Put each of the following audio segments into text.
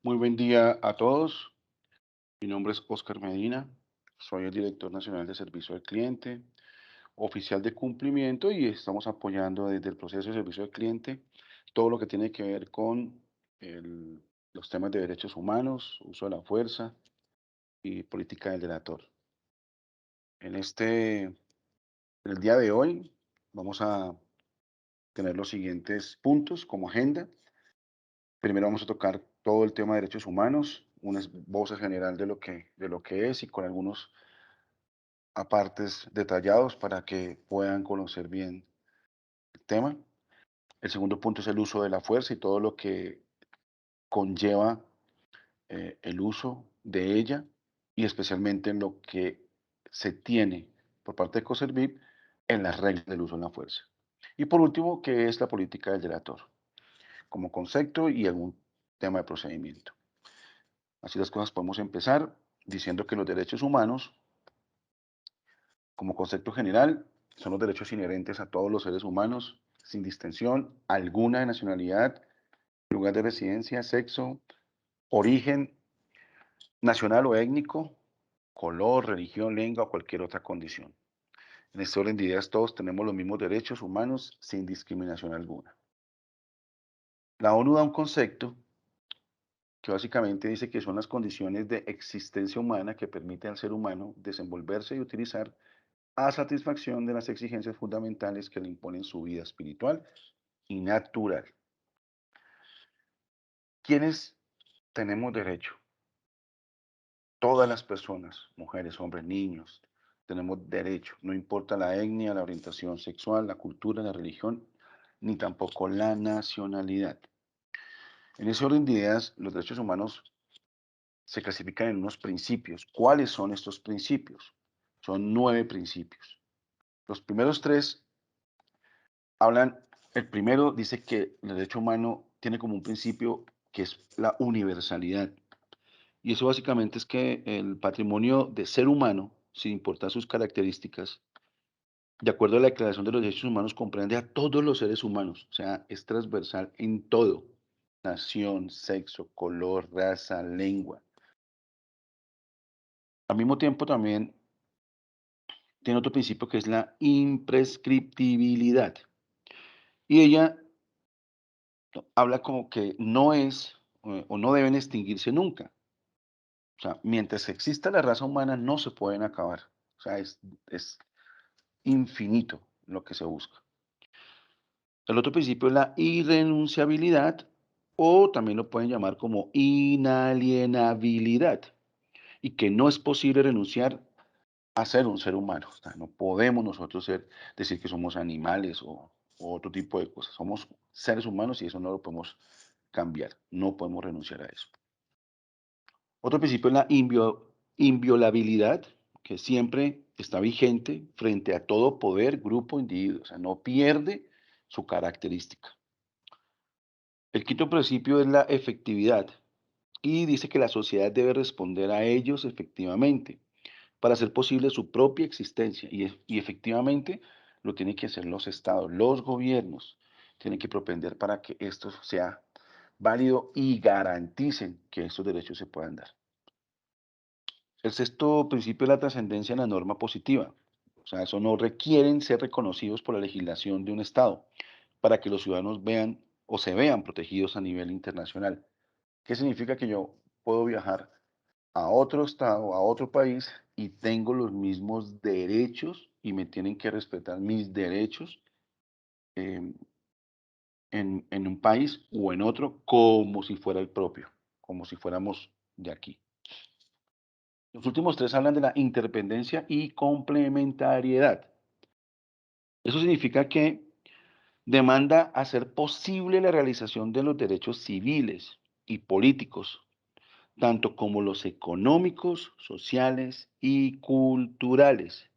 Muy buen día a todos. Mi nombre es Oscar Medina. Soy el director nacional de servicio al cliente, oficial de cumplimiento y estamos apoyando desde el proceso de servicio al cliente todo lo que tiene que ver con el- los temas de derechos humanos, uso de la fuerza y política del delator. En en el día de hoy vamos a tener los siguientes puntos como agenda. Primero vamos a tocar todo el tema de derechos humanos, unas voces general de lo que es y con algunos apartes detallados para que puedan conocer bien el tema. El segundo punto es el uso de la fuerza y todo lo que conlleva el uso de ella y especialmente en lo que se tiene por parte de COSERVIP en las reglas del uso de la fuerza. Y por último, ¿qué es la política del delator? Como concepto y algún tema de procedimiento. Así las cosas podemos empezar diciendo que los derechos humanos, como concepto general, son los derechos inherentes a todos los seres humanos, sin distinción alguna de nacionalidad, lugar de residencia, sexo, origen nacional o étnico, color, religión, lengua o cualquier otra condición. En este orden de ideas todos tenemos los mismos derechos humanos sin discriminación alguna. La ONU da un concepto que básicamente dice que son las condiciones de existencia humana que permiten al ser humano desenvolverse y utilizar a satisfacción de las exigencias fundamentales que le imponen su vida espiritual y natural. ¿Quiénes tenemos derecho? Todas las personas, mujeres, hombres, niños, tenemos derecho, no importa la etnia, la orientación sexual, la cultura, la religión, ni tampoco la nacionalidad. En ese orden de ideas, los derechos humanos se clasifican en unos principios. ¿Cuáles son estos principios? Son 9 principios. Los primeros 3 hablan, el primero dice que el derecho humano tiene como un principio que es la universalidad. Y eso básicamente es que el patrimonio de ser humano, sin importar sus características, de acuerdo a la Declaración de los Derechos Humanos, comprende a todos los seres humanos, o sea, es transversal en todo, nación, sexo, color, raza, lengua. Al mismo tiempo también tiene otro principio que es la imprescriptibilidad. Y ella habla como que no es o no deben extinguirse nunca. O sea, mientras exista la raza humana no se pueden acabar. O sea, es infinito lo que se busca. El otro principio es la irrenunciabilidad o también lo pueden llamar como inalienabilidad y que no es posible renunciar a ser un ser humano. O sea, no podemos nosotros decir que somos animales o otro tipo de cosas. Somos seres humanos y eso no lo podemos cambiar. No podemos renunciar a eso. Otro principio es la inviolabilidad, que siempre está vigente frente a todo poder, grupo, individuo. O sea, no pierde su característica. El quinto principio es la efectividad y dice que la sociedad debe responder a ellos efectivamente para hacer posible su propia existencia y efectivamente lo tienen que hacer los estados, los gobiernos tienen que propender para que esto sea válido y garanticen que estos derechos se puedan dar. El sexto principio es la trascendencia en la norma positiva. O sea, eso no requieren ser reconocidos por la legislación de un Estado para que los ciudadanos vean o se vean protegidos a nivel internacional. ¿Qué significa que yo puedo viajar a otro estado, a otro país y tengo los mismos derechos y me tienen que respetar mis derechos em, en un país o en otro como si fuera el propio, como si fuéramos de aquí? Los últimos tres hablan de la interdependencia y complementariedad. Eso significa que demanda hacer posible la realización de los derechos civiles y políticos, tanto como los económicos, sociales y culturales.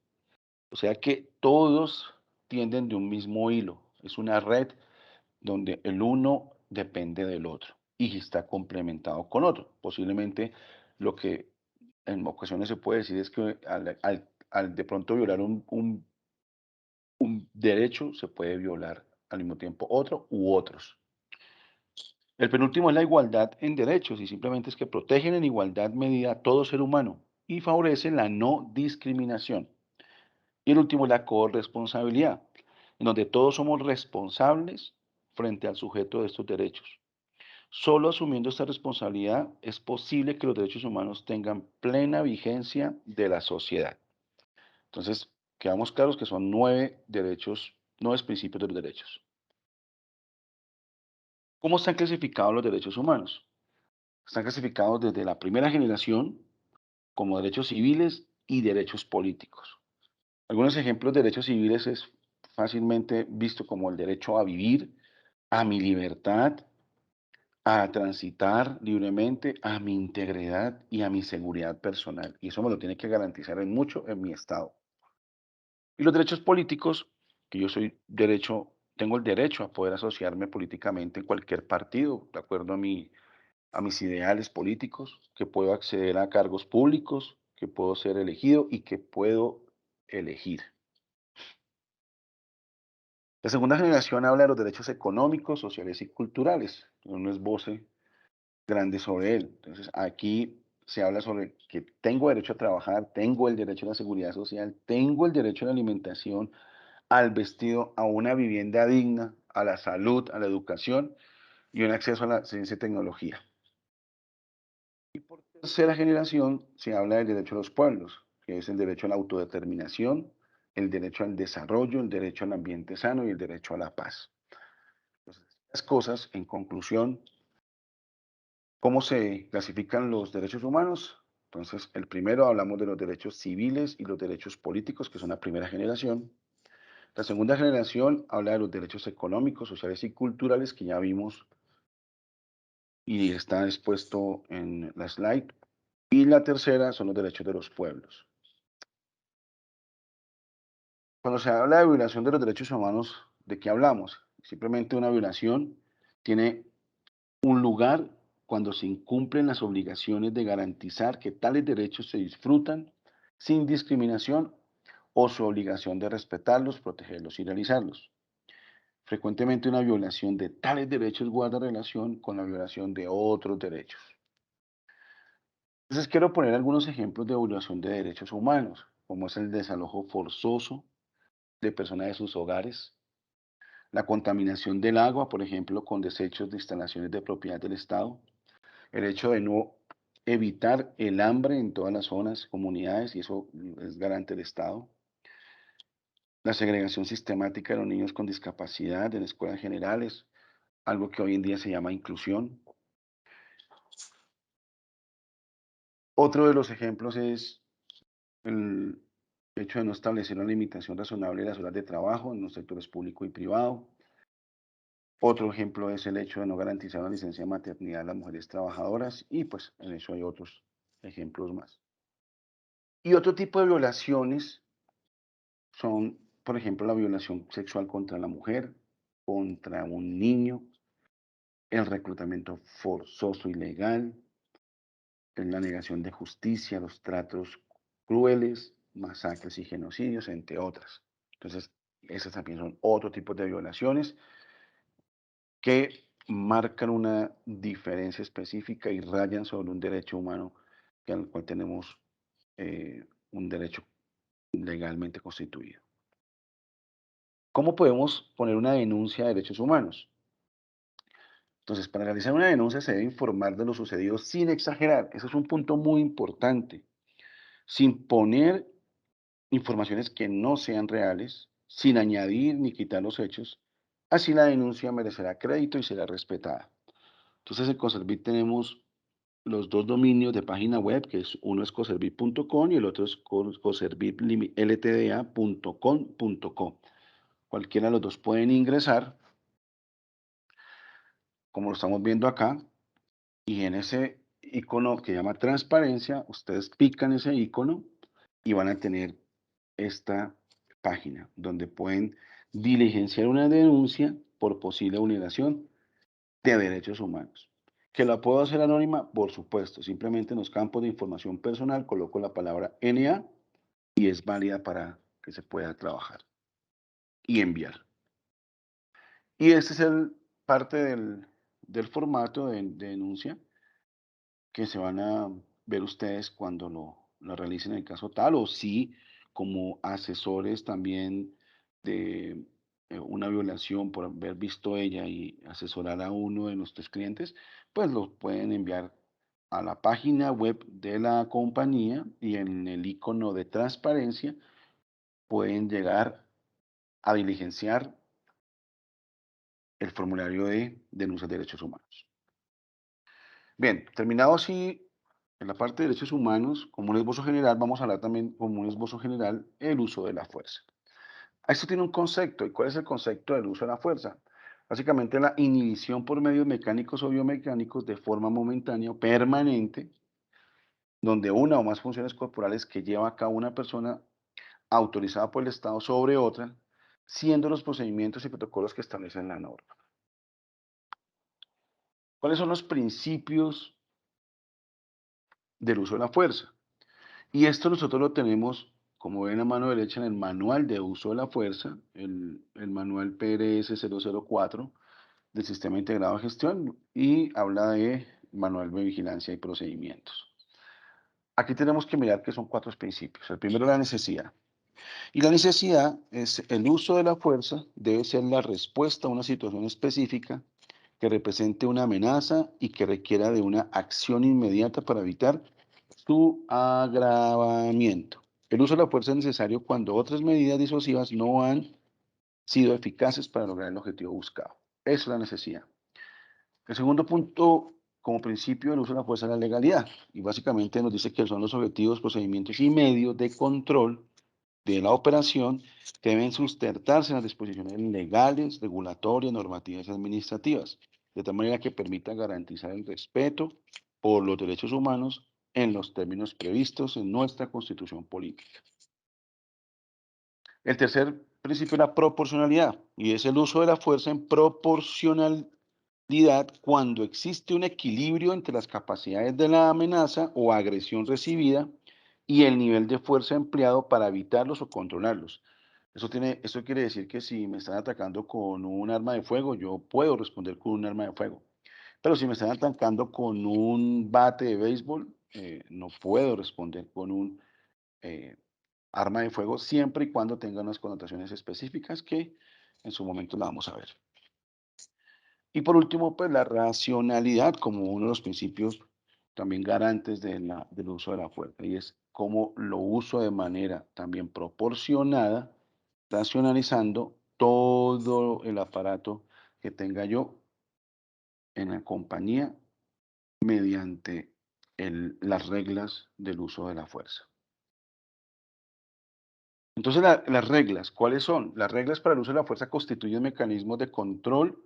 O sea que todos tienden de un mismo hilo. Es una red donde el uno depende del otro y está complementado con otro. Posiblemente lo que en ocasiones se puede decir es que al de pronto violar un derecho, se puede violar al mismo tiempo otro u otros. El penúltimo es la igualdad en derechos y simplemente es que protegen en igualdad medida a todo ser humano y favorecen la no discriminación. Y el último es la corresponsabilidad, en donde todos somos responsables frente al sujeto de estos derechos. Solo asumiendo esta responsabilidad es posible que los derechos humanos tengan plena vigencia de la sociedad. Entonces, quedamos claros que son 9 derechos, 9 principios de los derechos. ¿Cómo están clasificados los derechos humanos? Están clasificados desde la primera generación como derechos civiles y derechos políticos. Algunos ejemplos de derechos civiles es fácilmente visto como el derecho a vivir, a mi libertad, a transitar libremente, a mi integridad y a mi seguridad personal. Y eso me lo tiene que garantizar en mucho en mi estado. Y los derechos políticos, que yo soy derecho, tengo el derecho a poder asociarme políticamente en cualquier partido, de acuerdo a mis ideales políticos, que puedo acceder a cargos públicos, que puedo ser elegido y que puedo elegir. La segunda generación habla de los derechos económicos, sociales y culturales. No esboce grande sobre él. Entonces, aquí se habla sobre que tengo derecho a trabajar, tengo el derecho a la seguridad social, tengo el derecho a la alimentación, al vestido, a una vivienda digna, a la salud, a la educación y un acceso a la ciencia y tecnología. Y por tercera generación se habla del derecho a los pueblos, que es el derecho a la autodeterminación, el derecho al desarrollo, el derecho al ambiente sano y el derecho a la paz. Entonces, las cosas, en conclusión, ¿cómo se clasifican los derechos humanos? Entonces, el primero hablamos de los derechos civiles y los derechos políticos, que son la primera generación. La segunda generación habla de los derechos económicos, sociales y culturales, que ya vimos y está expuesto en la slide. Y la tercera son los derechos de los pueblos. Cuando se habla de violación de los derechos humanos, ¿de qué hablamos? Simplemente una violación tiene un lugar cuando se incumplen las obligaciones de garantizar que tales derechos se disfrutan sin discriminación o su obligación de respetarlos, protegerlos y realizarlos. Frecuentemente una violación de tales derechos guarda relación con la violación de otros derechos. Entonces quiero poner algunos ejemplos de violación de derechos humanos, como es el desalojo forzoso de personas de sus hogares, la contaminación del agua, por ejemplo, con desechos de instalaciones de propiedad del Estado, el hecho de no evitar el hambre en todas las zonas, comunidades, y eso es garante del Estado, la segregación sistemática de los niños con discapacidad en escuelas generales, algo que hoy en día se llama inclusión. Otro de los ejemplos es el hecho de no establecer una limitación razonable de las horas de trabajo en los sectores público y privado. Otro ejemplo es el hecho de no garantizar una licencia de maternidad a las mujeres trabajadoras y pues en eso hay otros ejemplos más. Y otro tipo de violaciones son, por ejemplo, la violación sexual contra la mujer, contra un niño, el reclutamiento forzoso ilegal, en la negación de justicia, los tratos crueles, masacres y genocidios, entre otras. Entonces, esas también son otro tipo de violaciones que marcan una diferencia específica y rayan sobre un derecho humano al cual tenemos un derecho legalmente constituido. ¿Cómo podemos poner una denuncia de derechos humanos? Entonces, para realizar una denuncia se debe informar de lo sucedido sin exagerar. Ese es un punto muy importante. Sin poner informaciones que no sean reales, sin añadir ni quitar los hechos. Así la denuncia merecerá crédito y será respetada. Entonces, en Conservit tenemos los dos dominios de página web, que es uno es coservit.com y el otro es coservitltda.com.co. Cualquiera de los dos pueden ingresar, como lo estamos viendo acá, y en ese icono que llama transparencia, ustedes pican ese icono y van a tener esta página donde pueden diligenciar una denuncia por posible vulneración de derechos humanos. ¿Que la puedo hacer anónima? Por supuesto. Simplemente en los campos de información personal coloco la palabra NA y es válida para que se pueda trabajar y enviar. Y este es el parte del formato de denuncia que se van a ver ustedes cuando lo realicen en el caso tal, o si como asesores también de una violación por haber visto ella y asesorar a uno de nuestros clientes, pues lo pueden enviar a la página web de la compañía y en el icono de transparencia pueden llegar a diligenciar el formulario de denuncias de derechos humanos. Bien, terminado así en la parte de derechos humanos, como un esbozo general, vamos a hablar también como un esbozo general el uso de la fuerza. Esto tiene un concepto, ¿y cuál es el concepto del uso de la fuerza? Básicamente la inhibición por medios mecánicos o biomecánicos de forma momentánea o permanente, donde una o más funciones corporales que lleva a cabo una persona autorizada por el Estado sobre otra, siendo los procedimientos y protocolos que establecen la norma. ¿Cuáles son los principios del uso de la fuerza? Y esto nosotros lo tenemos, como ven a mano derecha, en el manual de uso de la fuerza, el manual PRS 004 del Sistema Integrado de Gestión y habla de manual de vigilancia y procedimientos. Aquí tenemos que mirar que son cuatro principios. El primero, la necesidad. Y la necesidad es el uso de la fuerza, debe ser la respuesta a una situación específica que represente una amenaza y que requiera de una acción inmediata para evitar su agravamiento. El uso de la fuerza es necesario cuando otras medidas disuasivas no han sido eficaces para lograr el objetivo buscado. Esa es la necesidad. El segundo punto, como principio, el uso de la fuerza es la legalidad. Y básicamente nos dice que son los objetivos, procedimientos y medios de control de la operación que deben sustentarse en las disposiciones legales, regulatorias, normativas y administrativas, de tal manera que permita garantizar el respeto por los derechos humanos en los términos previstos en nuestra Constitución política. El tercer principio es la proporcionalidad y es el uso de la fuerza en proporcionalidad cuando existe un equilibrio entre las capacidades de la amenaza o agresión recibida y el nivel de fuerza empleado para evitarlos o controlarlos. Eso quiere decir que si me están atacando con un arma de fuego, yo puedo responder con un arma de fuego. Pero si me están atacando con un bate de béisbol, no puedo responder con un eh, arma de fuego siempre y cuando tenga unas connotaciones específicas que en su momento la vamos a ver. Y por último, pues la racionalidad como uno de los principios también garantes del uso de la fuerza y es cómo lo uso de manera también proporcionada, racionalizando todo el aparato que tenga yo en la compañía mediante las reglas del uso de la fuerza. Entonces, las reglas, ¿cuáles son? Las reglas para el uso de la fuerza constituyen mecanismos de control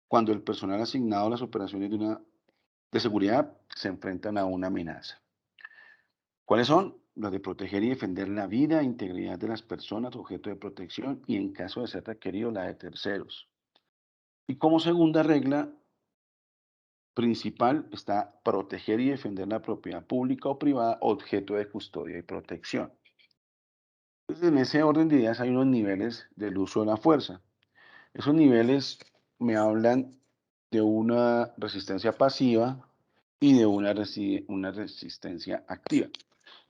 cuando el personal asignado a las operaciones de seguridad se enfrentan a una amenaza. ¿Cuáles son? Las de proteger y defender la vida e integridad de las personas objeto de protección y en caso de ser requerido la de terceros. Y como segunda regla principal está proteger y defender la propiedad pública o privada objeto de custodia y protección. Entonces, en ese orden de ideas hay unos niveles del uso de la fuerza. Esos niveles me hablan de una resistencia pasiva y de una resistencia activa.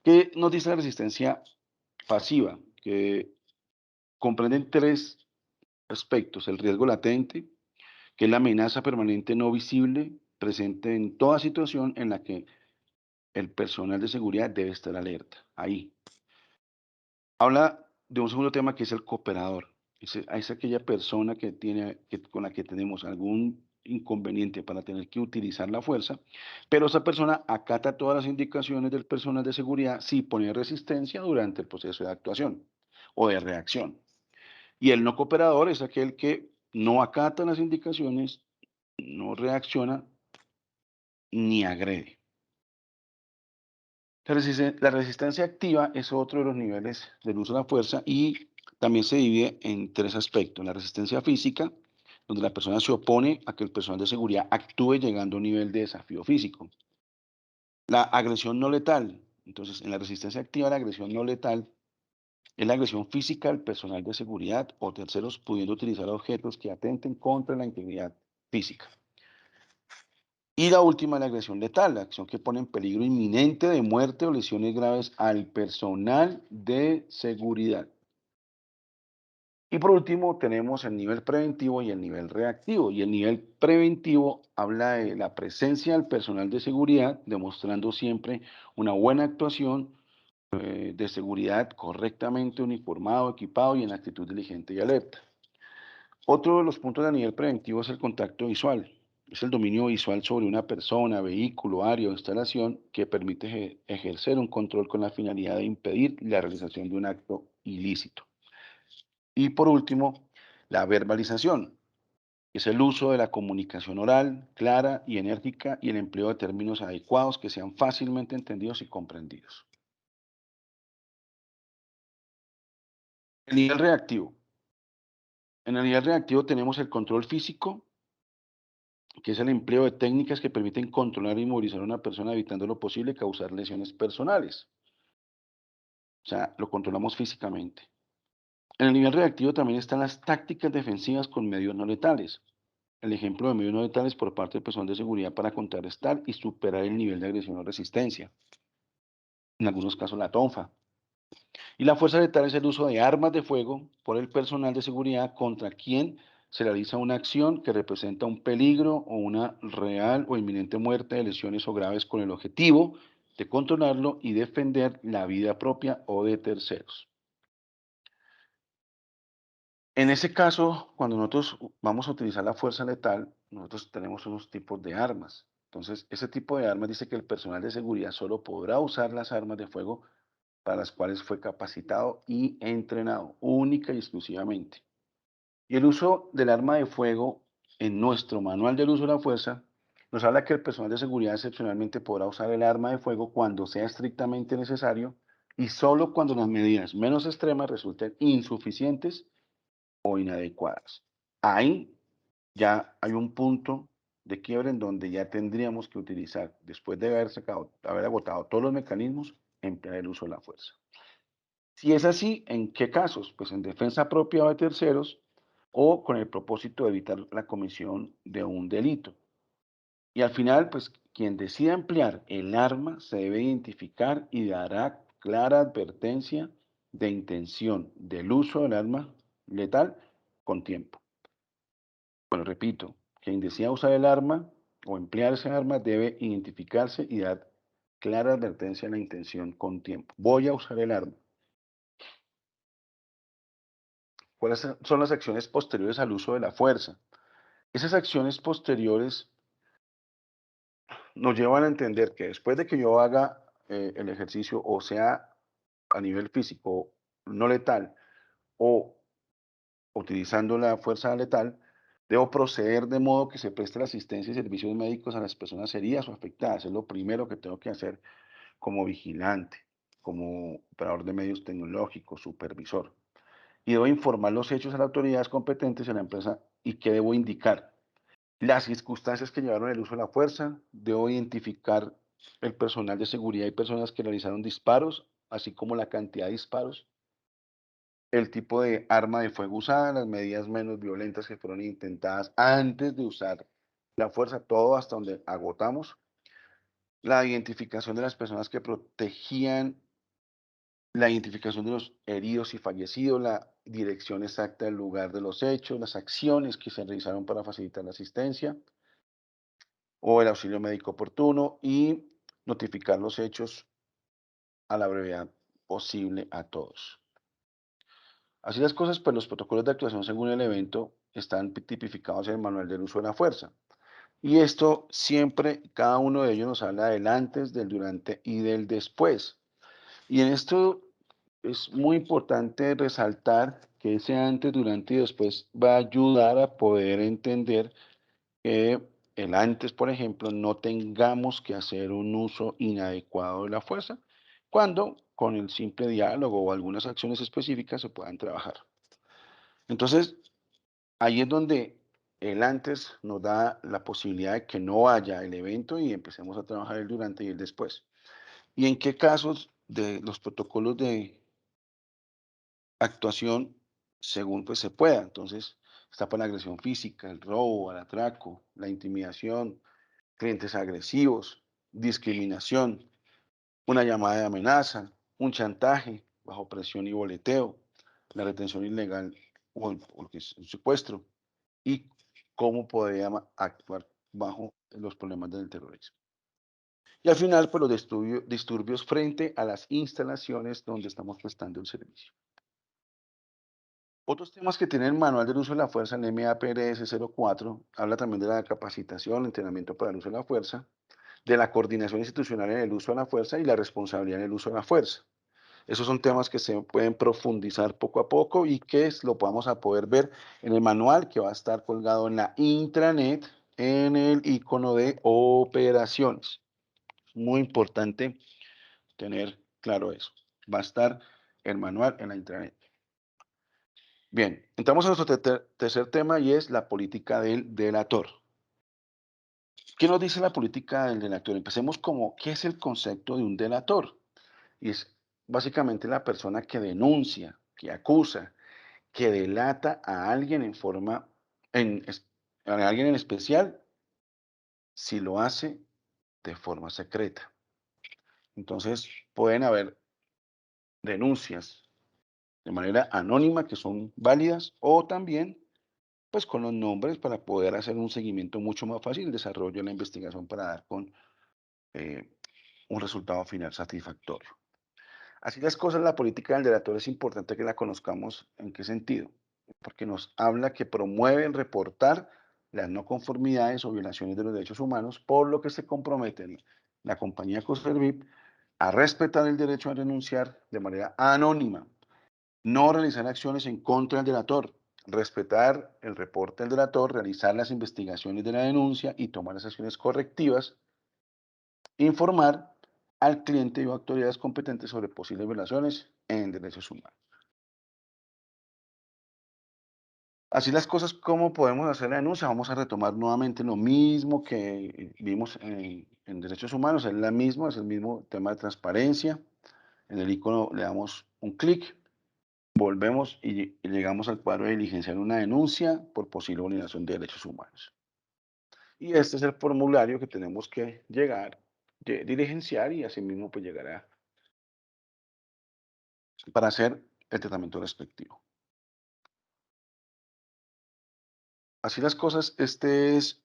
¿Qué nos dice la resistencia pasiva? Que comprenden tres aspectos. El riesgo latente, que es la amenaza permanente no visible, presente en toda situación en la que el personal de seguridad debe estar alerta. Ahí. Habla de un segundo tema que es el cooperador. Es aquella persona con la que tenemos algún inconveniente para tener que utilizar la fuerza, pero esa persona acata todas las indicaciones del personal de seguridad sin poner resistencia durante el proceso de actuación o de reacción. Y el no cooperador es aquel que no acata las indicaciones, no reacciona ni agrede. La resistencia activa es otro de los niveles del uso de la fuerza y también se divide en tres aspectos. La resistencia física, donde la persona se opone a que el personal de seguridad actúe llegando a un nivel de desafío físico. La agresión no letal. Entonces, en la resistencia activa, la agresión no letal es la agresión física del personal de seguridad o terceros pudiendo utilizar objetos que atenten contra la integridad física. Y la última, la agresión letal, la acción que pone en peligro inminente de muerte o lesiones graves al personal de seguridad. Y por último, tenemos el nivel preventivo y el nivel reactivo. Y el nivel preventivo habla de la presencia del personal de seguridad, demostrando siempre una buena actuación de seguridad correctamente uniformado, equipado y en actitud diligente y alerta. Otro de los puntos a nivel preventivo es el contacto visual. Es el dominio visual sobre una persona, vehículo, área o instalación que permite ejercer un control con la finalidad de impedir la realización de un acto ilícito. Y por último, la verbalización. Es el uso de la comunicación oral, clara y enérgica y el empleo de términos adecuados que sean fácilmente entendidos y comprendidos. El nivel reactivo. En el nivel reactivo tenemos el control físico, que es el empleo de técnicas que permiten controlar y movilizar a una persona evitando lo posible causar lesiones personales. O sea, lo controlamos físicamente. En el nivel reactivo también están las tácticas defensivas con medios no letales. El ejemplo de medios no letales por parte del personal de seguridad para contrarrestar y superar el nivel de agresión o resistencia. En algunos casos la tonfa. Y la fuerza letal es el uso de armas de fuego por el personal de seguridad contra quien se realiza una acción que representa un peligro o una real o inminente muerte de lesiones o graves con el objetivo de controlarlo y defender la vida propia o de terceros. En ese caso, cuando nosotros vamos a utilizar la fuerza letal, nosotros tenemos unos tipos de armas. Entonces, ese tipo de armas dice que el personal de seguridad solo podrá usar las armas de fuego para las cuales fue capacitado y entrenado, única y exclusivamente. Y el uso del arma de fuego en nuestro manual del uso de la fuerza nos habla que el personal de seguridad excepcionalmente podrá usar el arma de fuego cuando sea estrictamente necesario y solo cuando las medidas menos extremas resulten insuficientes o inadecuadas. Ahí ya hay un punto de quiebre en donde ya tendríamos que utilizar, después de haber agotado todos los mecanismos, emplear el uso de la fuerza. Si es así, ¿en qué casos? Pues en defensa propia o de terceros o con el propósito de evitar la comisión de un delito. Y al final, pues quien decida emplear el arma se debe identificar y dará clara advertencia de intención del uso del arma letal con tiempo. Bueno, repito, quien decida usar el arma o emplear ese arma debe identificarse y dar clara advertencia de la intención con tiempo. Voy a usar el arma. ¿Cuáles son las acciones posteriores al uso de la fuerza? Esas acciones posteriores nos llevan a entender que después de que yo haga el ejercicio, o sea, a nivel físico, no letal, o utilizando la fuerza letal, debo proceder de modo que se preste la asistencia y servicios médicos a las personas heridas o afectadas. Es lo primero que tengo que hacer como vigilante, como operador de medios tecnológicos, supervisor. Y debo informar los hechos a las autoridades competentes en la empresa y qué debo indicar. Las circunstancias que llevaron el uso de la fuerza, debo identificar el personal de seguridad y personas que realizaron disparos, así como la cantidad de disparos, el tipo de arma de fuego usada, las medidas menos violentas que fueron intentadas antes de usar la fuerza, todo hasta donde agotamos, la identificación de las personas que protegían, la identificación de los heridos y fallecidos, la dirección exacta del lugar de los hechos, las acciones que se realizaron para facilitar la asistencia o el auxilio médico oportuno y notificar los hechos a la brevedad posible a todos. Así las cosas, pues los protocolos de actuación según el evento están tipificados en el manual del uso de la fuerza. Y esto siempre, cada uno de ellos nos habla del antes, del durante y del después. Y en esto es muy importante resaltar que ese antes, durante y después va a ayudar a poder entender que el antes, por ejemplo, no tengamos que hacer un uso inadecuado de la fuerza, cuando con el simple diálogo o algunas acciones específicas se puedan trabajar. Entonces, ahí es donde el antes nos da la posibilidad de que no haya el evento y empecemos a trabajar el durante y el después. ¿Y en qué casos de los protocolos de actuación según pues se pueda? Entonces, está para la agresión física, el robo, el atraco, la intimidación, clientes agresivos, discriminación, una llamada de amenaza, un chantaje bajo presión y boleteo, la retención ilegal o que es un secuestro y cómo podría actuar bajo los problemas del terrorismo. Y al final, pues los disturbios frente a las instalaciones donde estamos prestando el servicio. Otros temas que tiene el Manual del Uso de la Fuerza, el MAPRS 04, habla también de la capacitación, entrenamiento para el uso de la fuerza, de la coordinación institucional en el uso de la fuerza y la responsabilidad en el uso de la fuerza. Esos son temas que se pueden profundizar poco a poco y que lo vamos a poder ver en el manual que va a estar colgado en la intranet en el icono de operaciones. Muy importante tener claro eso. Va a estar el manual en la intranet. Bien, entramos a nuestro tercer tema y es la política del delator. ¿Qué nos dice la política del delator? Empecemos como, ¿qué es el concepto de un delator? Y es básicamente la persona que denuncia, que acusa, que delata a alguien en forma, a alguien en especial, si lo hace de forma secreta. Entonces, pueden haber denuncias de manera anónima que son válidas o también pues con los nombres para poder hacer un seguimiento mucho más fácil, el desarrollo de la investigación para dar con eh, un resultado final satisfactorio. Así las cosas, la política del delator es importante que la conozcamos. ¿En qué sentido? Porque nos habla que promueve el reportar las no conformidades o violaciones de los derechos humanos, por lo que se compromete la compañía Coservip a respetar el derecho a denunciar de manera anónima, no realizar acciones en contra del delator, respetar el reporte del delator, realizar las investigaciones de la denuncia y tomar las acciones correctivas, informar al cliente o autoridades competentes sobre posibles violaciones en derechos humanos. Así las cosas, ¿cómo podemos hacer la denuncia? Vamos a retomar nuevamente lo mismo que vimos en derechos humanos, es es el mismo tema de transparencia. En el icono le damos un clic, volvemos y llegamos al cuadro de diligenciar una denuncia por posible vulneración de derechos humanos. Y este es el formulario que tenemos que diligenciar y asimismo pues llegar para hacer el tratamiento respectivo. Así las cosas, este es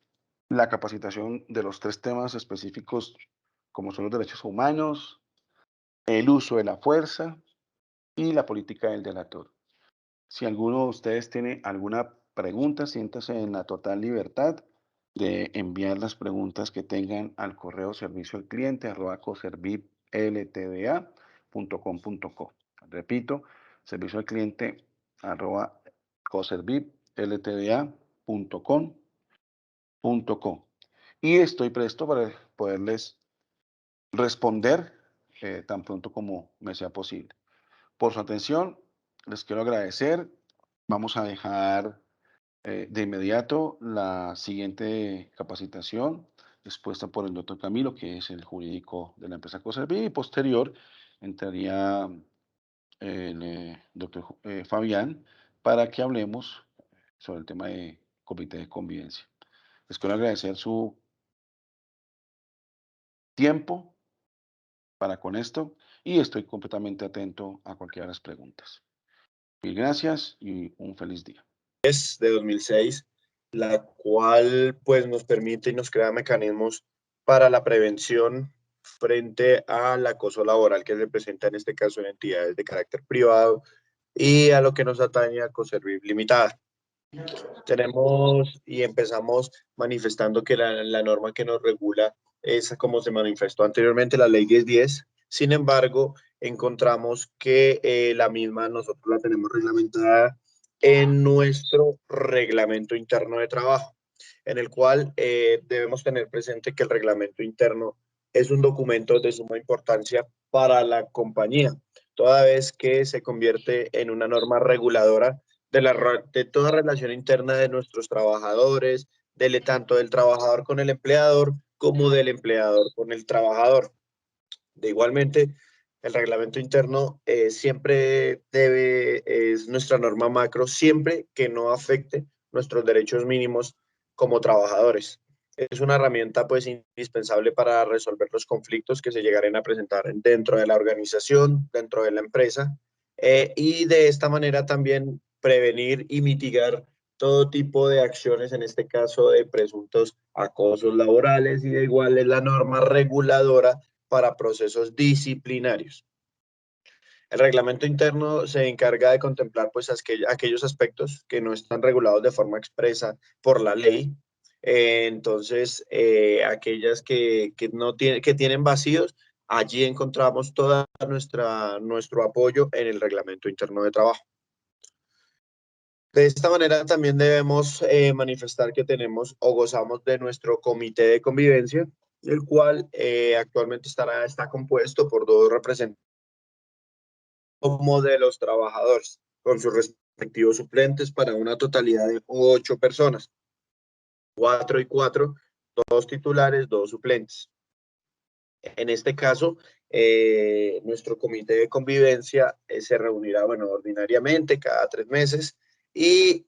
la capacitación de los tres temas específicos, como son los derechos humanos, el uso de la fuerza y la política del delator. Si alguno de ustedes tiene alguna pregunta, siéntase en la total libertad de enviar las preguntas que tengan al correo servicio al cliente @coservipltda.com.co. Repito, servicio al cliente @coservipltda.com.co. Y estoy presto para poderles responder tan pronto como me sea posible. Por su atención, les quiero agradecer. Vamos a dejar de inmediato la siguiente capacitación expuesta por el doctor Camilo, que es el jurídico de la empresa Coservi, y posterior entraría el doctor Fabián para que hablemos sobre el tema de comité de convivencia. Les quiero agradecer su tiempo para con esto y estoy completamente atento a cualquiera de las preguntas. Mil gracias y un feliz día. De 2006, la cual pues nos permite y nos crea mecanismos para la prevención frente al acoso laboral que se presenta en este caso en entidades de carácter privado y a lo que nos atañe a Coserviv Limitada. Tenemos y empezamos manifestando que la norma que nos regula es como se manifestó anteriormente, la ley 1010. Sin embargo, encontramos que la misma nosotros la tenemos reglamentada en nuestro reglamento interno de trabajo, en el cual debemos tener presente que el reglamento interno es un documento de suma importancia para la compañía, toda vez que se convierte en una norma reguladora de toda relación interna de nuestros trabajadores, tanto del trabajador con el empleador como del empleador con el trabajador. De igualmente, el reglamento interno siempre es nuestra norma macro, siempre que no afecte nuestros derechos mínimos como trabajadores. Es una herramienta pues indispensable para resolver los conflictos que se llegaren a presentar dentro de la organización, dentro de la empresa, y de esta manera también prevenir y mitigar todo tipo de acciones, en este caso de presuntos acosos laborales, y de igual es la norma reguladora para procesos disciplinarios. El reglamento interno se encarga de contemplar pues aquellos aspectos que no están regulados de forma expresa por la ley. Entonces, aquellas no tienen, que tienen vacíos, allí encontramos todo nuestro apoyo en el reglamento interno de trabajo. De esta manera también debemos manifestar que tenemos o gozamos de nuestro comité de convivencia, el cual actualmente está compuesto por 2 representantes como de los trabajadores, con sus respectivos suplentes para una totalidad de 8 personas, 4 y 4, 2 titulares, 2 suplentes. En este caso, nuestro comité de convivencia se reunirá, bueno, ordinariamente cada 3 meses y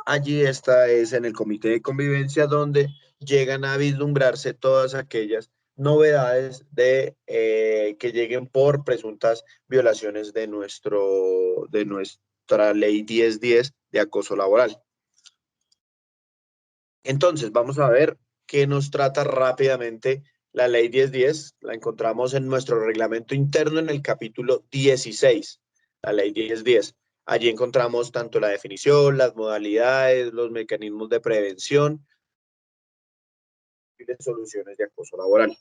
allí está, es en el comité de convivencia donde llegan a vislumbrarse todas aquellas novedades que lleguen por presuntas violaciones de nuestra ley 1010 de acoso laboral. Entonces, vamos a ver qué nos trata rápidamente la ley 1010. La encontramos en nuestro reglamento interno en el capítulo 16, la ley 1010. Allí encontramos tanto la definición, las modalidades, los mecanismos de prevención y de soluciones de acoso laboral.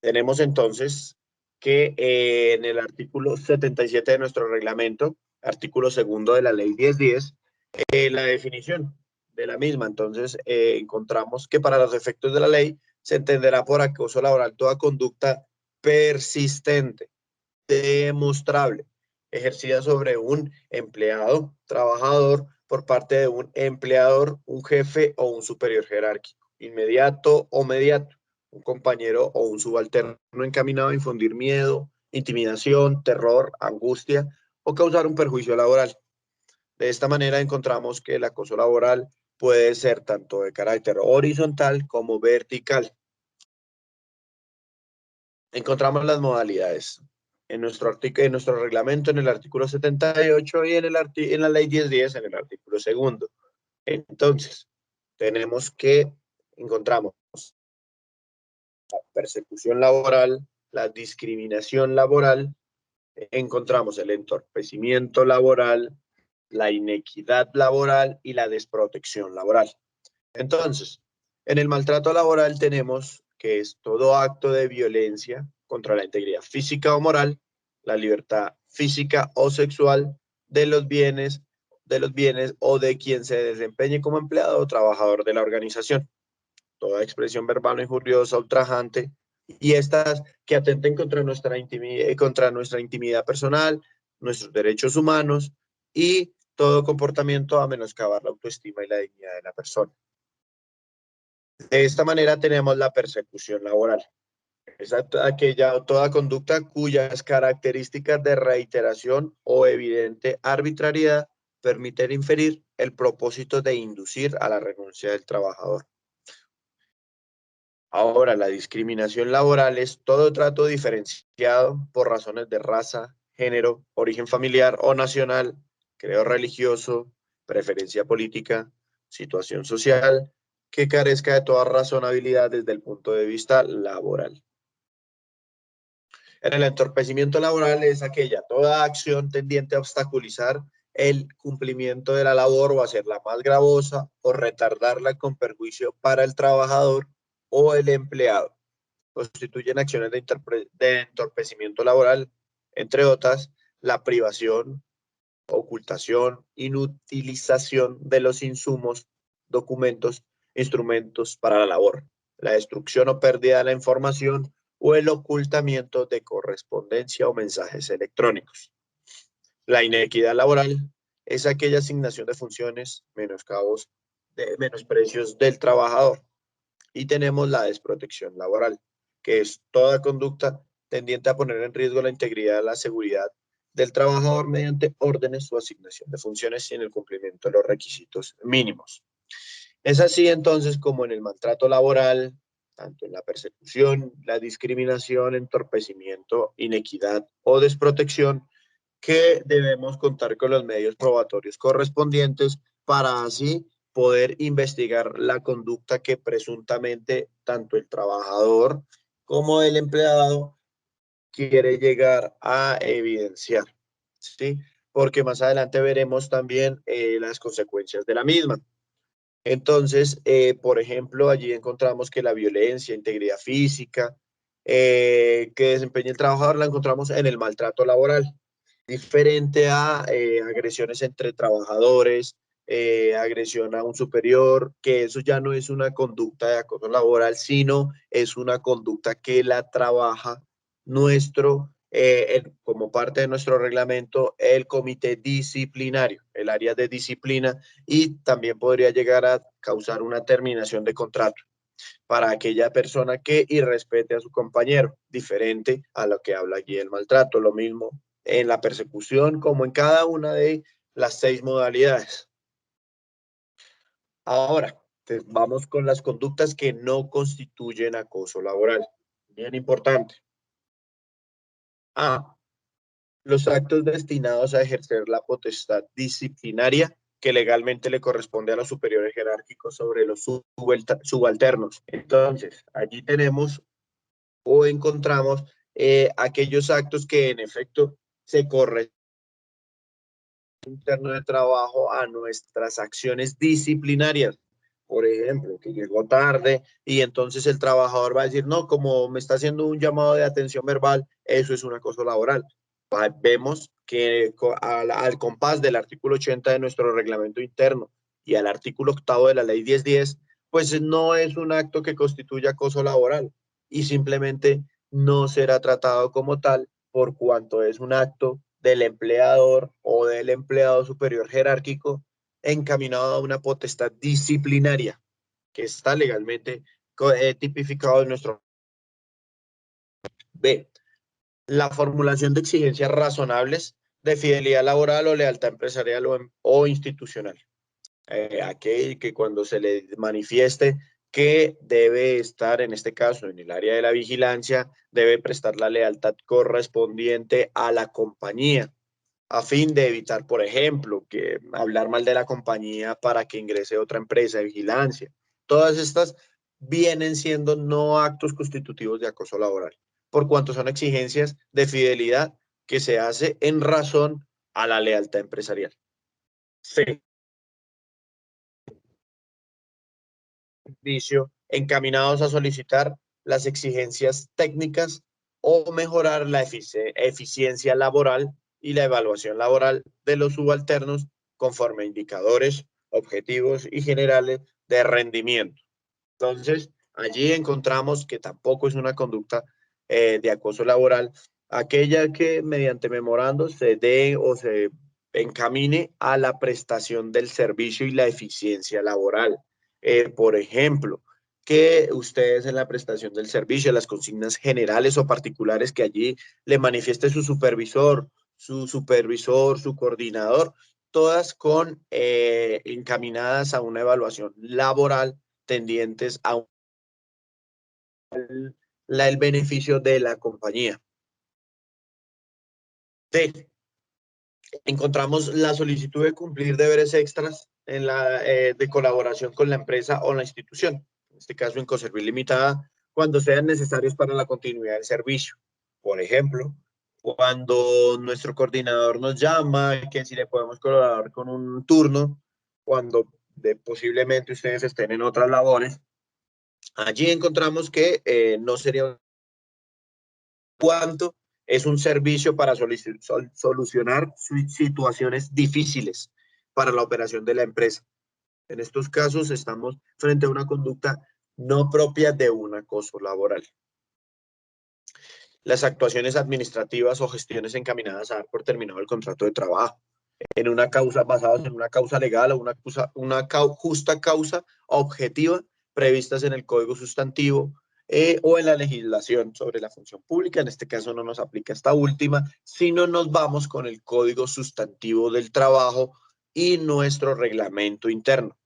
Tenemos entonces que en el artículo 77 de nuestro reglamento, artículo segundo de la ley 1010, la definición de la misma. Entonces, encontramos que para los efectos de la ley se entenderá por acoso laboral toda conducta persistente, demostrable, ejercida sobre un empleado, trabajador, por parte de un empleador, un jefe o un superior jerárquico, inmediato o mediato, un compañero o un subalterno encaminado a infundir miedo, intimidación, terror, angustia o causar un perjuicio laboral. De esta manera encontramos que el acoso laboral puede ser tanto de carácter horizontal como vertical. Encontramos las modalidades en nuestro reglamento, en el artículo 78 y en la ley 1010, en el artículo segundo. Entonces, encontramos la persecución laboral, la discriminación laboral, encontramos el entorpecimiento laboral, la inequidad laboral y la desprotección laboral. Entonces, en el maltrato laboral tenemos que es todo acto de violencia contra la integridad física o moral, la libertad física o sexual de los bienes o de quien se desempeñe como empleado o trabajador de la organización. Toda expresión verbal o injuriosa, ultrajante, y estas que atenten contra nuestra intimidad personal, nuestros derechos humanos y todo comportamiento a menoscabar la autoestima y la dignidad de la persona. De esta manera tenemos la persecución laboral. Es toda conducta cuyas características de reiteración o evidente arbitrariedad permiten inferir el propósito de inducir a la renuncia del trabajador. Ahora, la discriminación laboral es todo trato diferenciado por razones de raza, género, origen familiar o nacional, credo religioso, preferencia política, situación social, que carezca de toda razonabilidad desde el punto de vista laboral. En el entorpecimiento laboral es toda acción tendiente a obstaculizar el cumplimiento de la labor o hacerla más gravosa o retardarla con perjuicio para el trabajador o el empleado. Constituyen acciones de entorpecimiento laboral, entre otras, la privación, ocultación, inutilización de los insumos, documentos, instrumentos para la labor, la destrucción o pérdida de la información o el ocultamiento de correspondencia o mensajes electrónicos. La inequidad laboral es aquella asignación de funciones, menosprecios del trabajador. Y tenemos la desprotección laboral, que es toda conducta tendiente a poner en riesgo la integridad y la seguridad del trabajador mediante órdenes o asignación de funciones sin el cumplimiento de los requisitos mínimos. Es así entonces como en el maltrato laboral, tanto en la persecución, la discriminación, entorpecimiento, inequidad o desprotección, que debemos contar con los medios probatorios correspondientes para así poder investigar la conducta que presuntamente tanto el trabajador como el empleado quiere llegar a evidenciar, ¿sí? Porque más adelante veremos también las consecuencias de la misma. Entonces, por ejemplo, allí encontramos que la violencia, integridad física que desempeña el trabajador la encontramos en el maltrato laboral, diferente a agresiones entre trabajadores, agresión a un superior, que eso ya no es una conducta de acoso laboral, sino es una conducta que la trabaja como parte de nuestro reglamento, el comité disciplinario, el área de disciplina, y también podría llegar a causar una terminación de contrato para aquella persona que irrespete a su compañero, diferente a lo que habla aquí el maltrato, lo mismo en la persecución como en cada una de las 6 modalidades. Ahora, vamos con las conductas que no constituyen acoso laboral. Bien importante. A. Los actos destinados a ejercer la potestad disciplinaria que legalmente le corresponde a los superiores jerárquicos sobre los subalternos. Entonces, allí tenemos o encontramos aquellos actos que en efecto se corresponden interno de trabajo a nuestras acciones disciplinarias. Por ejemplo, que llegó tarde y entonces el trabajador va a decir, no, como me está haciendo un llamado de atención verbal, eso es un acoso laboral. Vemos que al compás del artículo 80 de nuestro reglamento interno y al artículo 8 de la ley 1010, pues no es un acto que constituya acoso laboral y simplemente no será tratado como tal por cuanto es un acto del empleador o del empleado superior jerárquico encaminado a una potestad disciplinaria que está legalmente tipificado en nuestro B. La formulación de exigencias razonables de fidelidad laboral o lealtad empresarial o institucional. Aquel que cuando se le manifieste que debe estar, en este caso, en el área de la vigilancia, debe prestar la lealtad correspondiente a la compañía, a fin de evitar, por ejemplo, que hablar mal de la compañía para que ingrese otra empresa de vigilancia. Todas estas vienen siendo no actos constitutivos de acoso laboral, por cuanto son exigencias de fidelidad que se hace en razón a la lealtad empresarial. C. Servicio encaminados a solicitar las exigencias técnicas o mejorar la eficiencia laboral y la evaluación laboral de los subalternos conforme a indicadores, objetivos y generales de rendimiento. Entonces, allí encontramos que tampoco es una conducta de acoso laboral, aquella que mediante memorando se dé o se encamine a la prestación del servicio y la eficiencia laboral. Por ejemplo, que ustedes en la prestación del servicio, las consignas generales o particulares que allí le manifieste su supervisor, su coordinador, todas con encaminadas a una evaluación laboral tendientes a el beneficio de la compañía. D. Encontramos la solicitud de cumplir deberes extras de colaboración con la empresa o la institución, en este caso Incoservir Limitada, cuando sean necesarios para la continuidad del servicio. Por ejemplo, cuando nuestro coordinador nos llama, que si le podemos colaborar con un turno, cuando posiblemente ustedes estén en otras labores, allí encontramos que no sería cuánto es un servicio para solucionar situaciones difíciles para la operación de la empresa. En estos casos estamos frente a una conducta no propia de un acoso laboral. Las actuaciones administrativas o gestiones encaminadas a dar por terminado el contrato de trabajo en una causa basadas en una causa legal o una justa causa objetiva previstas en el Código Sustantivo o en la legislación sobre la función pública. En este caso no nos aplica esta última, sino nos vamos con el Código Sustantivo del Trabajo y nuestro reglamento interno.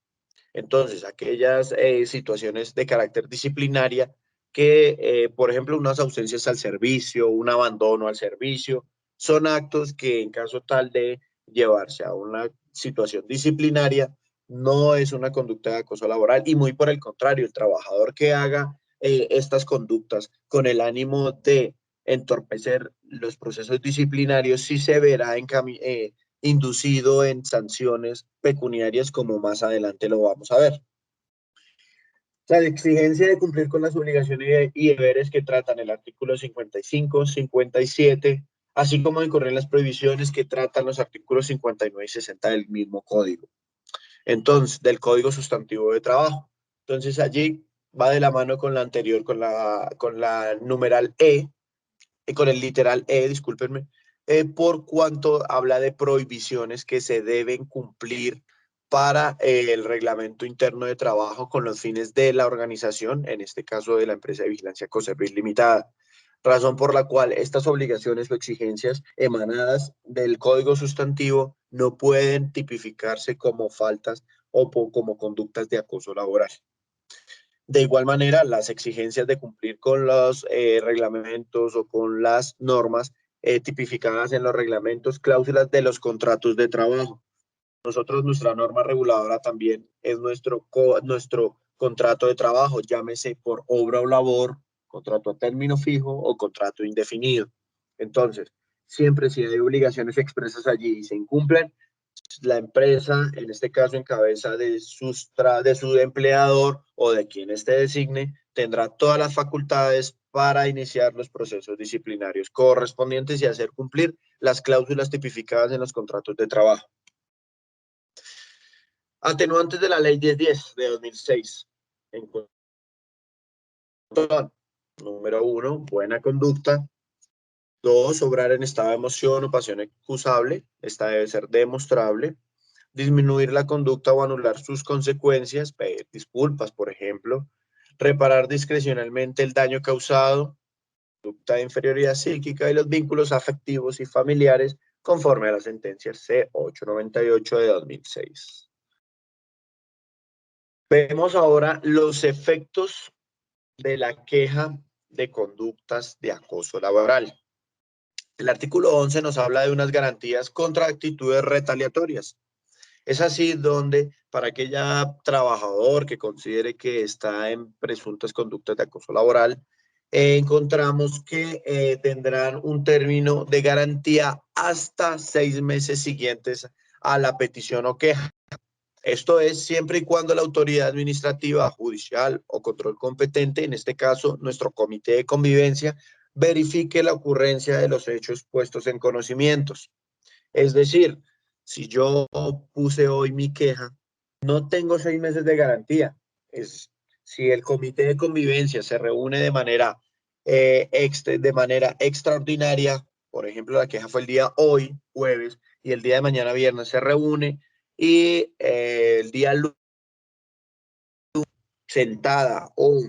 Entonces, aquellas situaciones de carácter disciplinaria que, por ejemplo, unas ausencias al servicio, un abandono al servicio, son actos que en caso tal de llevarse a una situación disciplinaria, no es una conducta de acoso laboral y muy por el contrario, el trabajador que haga estas conductas con el ánimo de entorpecer los procesos disciplinarios sí se verá inducido en sanciones pecuniarias como más adelante lo vamos a ver. La exigencia de cumplir con las obligaciones y deberes que tratan el artículo 55, 57, así como de incurrir en las prohibiciones que tratan los artículos 59 y 60 del mismo código. Entonces, del Código Sustantivo de Trabajo. Entonces, allí va de la mano con la anterior, con la numeral E, con el literal E, discúlpenme, por cuanto habla de prohibiciones que se deben cumplir para el reglamento interno de trabajo con los fines de la organización, en este caso de la empresa de vigilancia Coservice Limitada. Razón por la cual estas obligaciones o exigencias emanadas del Código Sustantivo no pueden tipificarse como faltas o como conductas de acoso laboral. De igual manera, las exigencias de cumplir con los reglamentos o con las normas tipificadas en los reglamentos, cláusulas de los contratos de trabajo. Nosotros, nuestra norma reguladora también es nuestro contrato de trabajo, llámese por obra o labor, contrato a término fijo o contrato indefinido. Entonces, siempre si hay obligaciones expresas allí y se incumplen, la empresa, en este caso en cabeza de su empleador o de quien este designe, tendrá todas las facultades para iniciar los procesos disciplinarios correspondientes y hacer cumplir las cláusulas tipificadas en los contratos de trabajo. Atenuantes de la Ley 1010 de 2006. Número 1, buena conducta. 2, obrar en estado de emoción o pasión excusable. Esta debe ser demostrable. Disminuir la conducta o anular sus consecuencias, pedir disculpas, por ejemplo, reparar discrecionalmente el daño causado, conducta de inferioridad psíquica y los vínculos afectivos y familiares conforme a la sentencia C898 de 2006. Vemos ahora los efectos de la queja de conductas de acoso laboral. El artículo 11 nos habla de unas garantías contra actitudes retaliatorias. Es así donde para aquella trabajador que considere que está en presuntas conductas de acoso laboral, encontramos que tendrán un término de garantía hasta 6 meses siguientes a la petición o queja. Esto es siempre y cuando la autoridad administrativa, judicial o control competente, en este caso nuestro comité de convivencia, verifique la ocurrencia de los hechos puestos en conocimientos. Es decir, si yo puse hoy mi queja, no tengo 6 meses de garantía. Si el comité de convivencia se reúne de manera extraordinaria, por ejemplo, la queja fue el día hoy, jueves, y el día de mañana, viernes, se reúne y el día lunes sentada o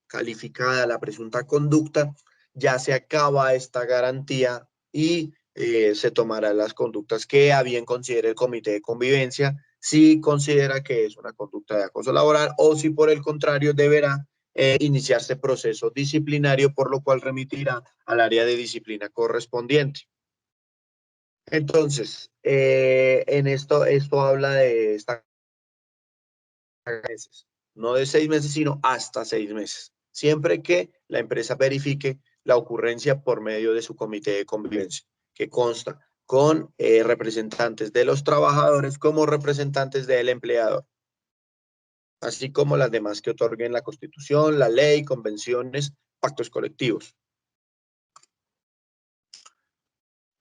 calificada la presunta conducta, ya se acaba esta garantía y se tomarán las conductas que a bien considere el comité de convivencia, si considera que es una conducta de acoso laboral o si por el contrario deberá iniciarse proceso disciplinario, por lo cual remitirá al área de disciplina correspondiente. Entonces, esto habla de esta meses, no de 6 meses, sino hasta 6 meses, siempre que la empresa verifique la ocurrencia por medio de su comité de convivencia, que consta con representantes de los trabajadores como representantes del empleador, así como las demás que otorguen la Constitución, la ley, convenciones, pactos colectivos.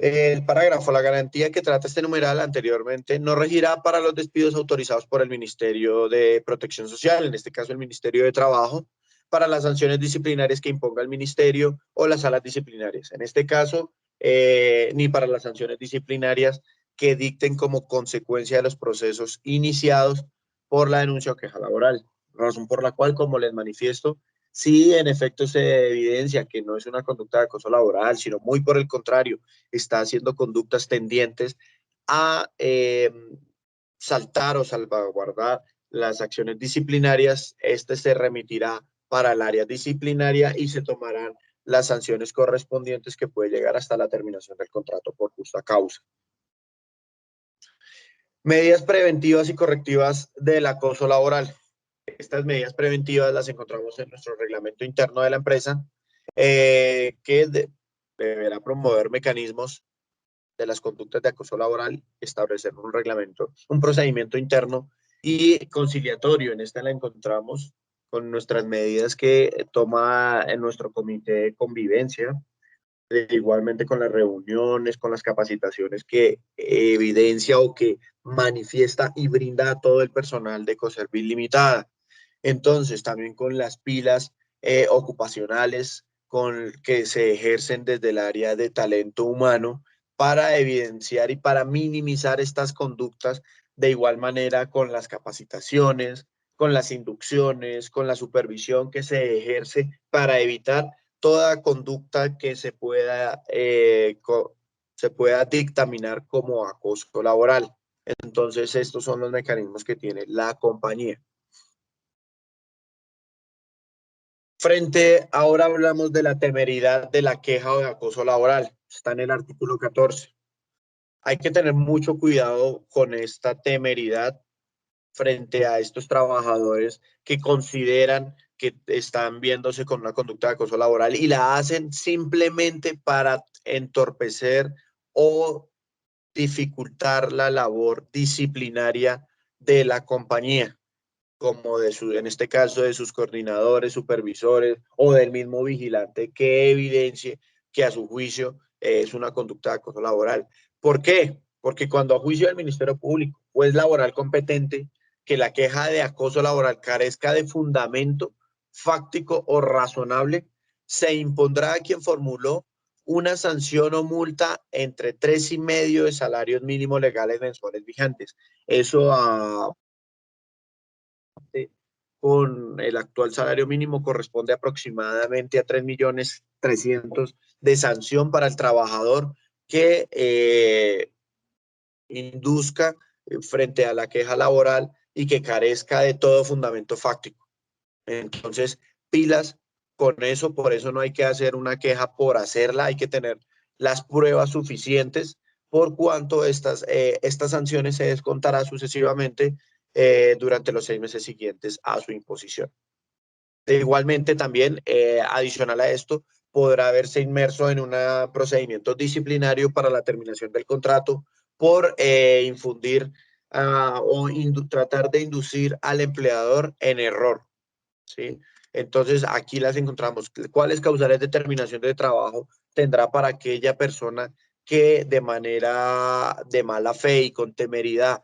El parágrafo, la garantía que trata este numeral anteriormente no regirá para los despidos autorizados por el Ministerio de Protección Social, en este caso el Ministerio de Trabajo, para las sanciones disciplinarias que imponga el Ministerio o las salas disciplinarias. En este caso, ni para las sanciones disciplinarias que dicten como consecuencia de los procesos iniciados por la denuncia o queja laboral. Razón por la cual, como les manifiesto, si en efecto se evidencia que no es una conducta de acoso laboral, sino muy por el contrario, está haciendo conductas tendientes a saltar o salvaguardar las acciones disciplinarias, este se remitirá para el área disciplinaria y se tomarán las sanciones correspondientes que puede llegar hasta la terminación del contrato por justa causa. Medidas preventivas y correctivas del acoso laboral. Estas medidas preventivas las encontramos en nuestro reglamento interno de la empresa, deberá promover mecanismos de las conductas de acoso laboral, establecer un reglamento, un procedimiento interno y conciliatorio. En esta la encontramos con nuestras medidas que toma en nuestro comité de convivencia, igualmente con las reuniones, con las capacitaciones que evidencia o que manifiesta y brinda a todo el personal de Ecoservice Limitada. Entonces, también con las pilas ocupacionales que se ejercen desde el área de talento humano para evidenciar y para minimizar estas conductas, de igual manera con las capacitaciones, con las inducciones, con la supervisión que se ejerce para evitar toda conducta que se pueda dictaminar como acoso laboral. Entonces, estos son los mecanismos que tiene la compañía. Ahora hablamos de la temeridad de la queja o de acoso laboral. Está en el artículo 14. Hay que tener mucho cuidado con esta temeridad frente a estos trabajadores que consideran que están viéndose con una conducta de acoso laboral y la hacen simplemente para entorpecer o dificultar la labor disciplinaria de la compañía, como en este caso de sus coordinadores, supervisores o del mismo vigilante que evidencie que a su juicio es una conducta de acoso laboral. ¿Por qué? Porque cuando a juicio del Ministerio Público o es laboral competente, que la queja de acoso laboral carezca de fundamento fáctico o razonable, se impondrá a quien formuló una sanción o multa entre 3,5 de salarios mínimos legales mensuales vigentes. Eso con el actual salario mínimo corresponde aproximadamente a 3.300.000 de sanción para el trabajador que induzca frente a la queja laboral y que carezca de todo fundamento fáctico. Entonces, pilas con eso, por eso no hay que hacer una queja por hacerla, hay que tener las pruebas suficientes, por cuanto estas sanciones se descontarán sucesivamente durante los 6 meses siguientes a su imposición. Igualmente también, adicional a esto, podrá verse inmerso en un procedimiento disciplinario para la terminación del contrato por infundir o tratar de inducir al empleador en error, ¿sí? Entonces, aquí las encontramos. ¿Cuáles causales de terminación de trabajo tendrá para aquella persona que de manera de mala fe y con temeridad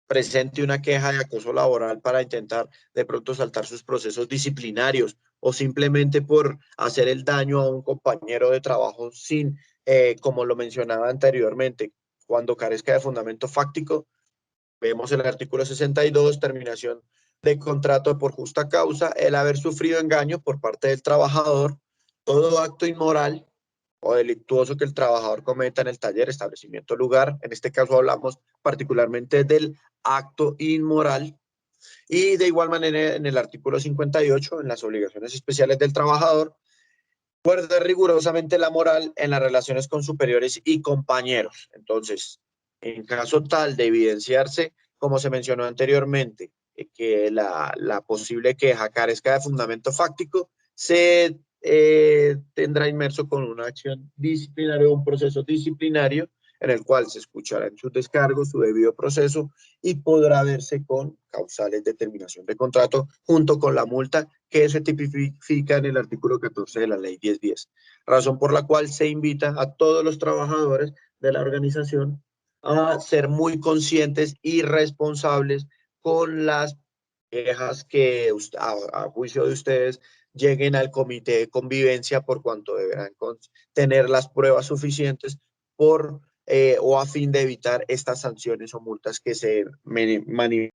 presente una queja de acoso laboral para intentar de pronto saltar sus procesos disciplinarios o simplemente por hacer el daño a un compañero de trabajo sin, como lo mencionaba anteriormente, cuando carezca de fundamento fáctico? Vemos el artículo 62, terminación de contrato por justa causa, el haber sufrido engaño por parte del trabajador, todo acto inmoral o delictuoso que el trabajador cometa en el taller, establecimiento, lugar. En este caso hablamos particularmente del acto inmoral. Y de igual manera en el artículo 58, en las obligaciones especiales del trabajador, guarda rigurosamente la moral en las relaciones con superiores y compañeros. Entonces, en caso tal de evidenciarse, como se mencionó anteriormente, que la posible queja carezca de fundamento fáctico, se tendrá inmerso con una acción disciplinaria o un proceso disciplinario en el cual se escuchará en su descargo, su debido proceso y podrá verse con causales de terminación de contrato junto con la multa que se tipifica en el artículo 14 de la ley 1010. Razón por la cual se invita a todos los trabajadores de la organización a ser muy conscientes y responsables con las quejas que a juicio de ustedes lleguen al comité de convivencia, por cuanto deberán tener las pruebas suficientes o a fin de evitar estas sanciones o multas que se manifiesten.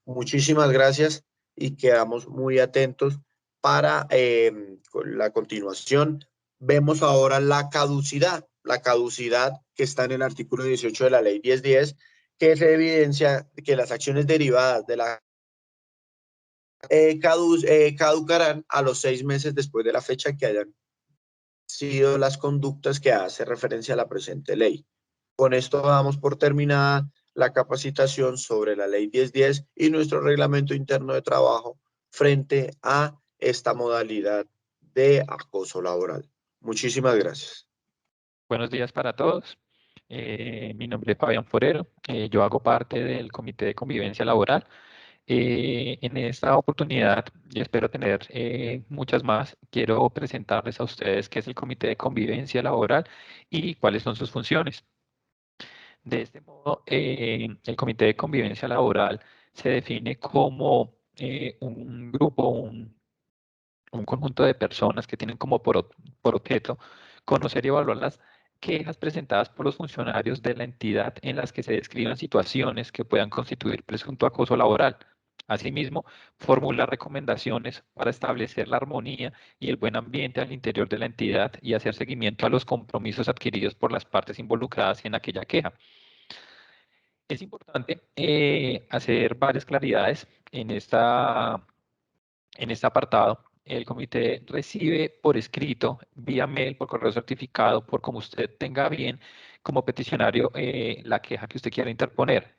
Muchísimas gracias y quedamos muy atentos para la continuación. Vemos ahora la caducidad que está en el artículo 18 de la ley 1010, que se evidencia que las acciones derivadas de la caducarán a los 6 meses después de la fecha que hayan sido las conductas que hace referencia a la presente ley. Con esto damos por terminada la capacitación sobre la ley 1010 y nuestro reglamento interno de trabajo frente a esta modalidad de acoso laboral. Muchísimas gracias. Buenos días para todos. Mi nombre es Fabián Forero. Yo hago parte del Comité de Convivencia Laboral. En esta oportunidad, y espero tener muchas más, quiero presentarles a ustedes qué es el Comité de Convivencia Laboral y cuáles son sus funciones. De este modo, el Comité de Convivencia Laboral se define como un grupo, un conjunto de personas que tienen como por objeto conocer y evaluar las quejas presentadas por los funcionarios de la entidad en las que se describan situaciones que puedan constituir presunto acoso laboral. Asimismo, formular recomendaciones para establecer la armonía y el buen ambiente al interior de la entidad y hacer seguimiento a los compromisos adquiridos por las partes involucradas en aquella queja. Es importante hacer varias claridades en este apartado. El comité recibe por escrito, vía mail, por correo certificado, por como usted tenga bien, como peticionario, la queja que usted quiera interponer.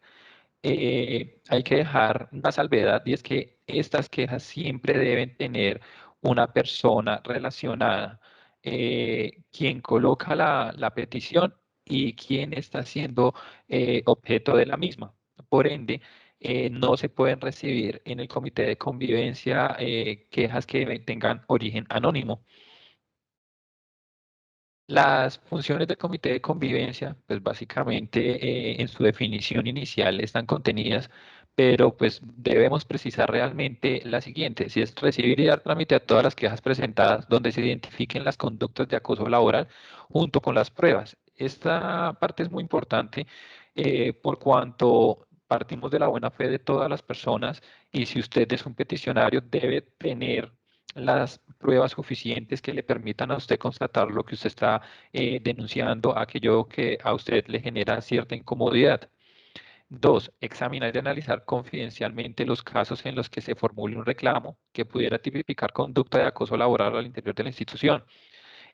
Hay que dejar una salvedad y es que estas quejas siempre deben tener una persona relacionada, quien coloca la petición y quien está siendo objeto de la misma. Por ende, no se pueden recibir en el comité de convivencia quejas que tengan origen anónimo. Las funciones del comité de convivencia, pues básicamente en su definición inicial están contenidas, pero pues debemos precisar realmente la siguiente, si es recibir y dar trámite a todas las quejas presentadas donde se identifiquen las conductas de acoso laboral junto con las pruebas. Esta parte es muy importante por cuanto partimos de la buena fe de todas las personas y si usted es un peticionario debe tener las pruebas suficientes que le permitan a usted constatar lo que usted está denunciando, aquello que a usted le genera cierta incomodidad. Dos, examinar y analizar confidencialmente los casos en los que se formule un reclamo que pudiera tipificar conducta de acoso laboral al interior de la institución.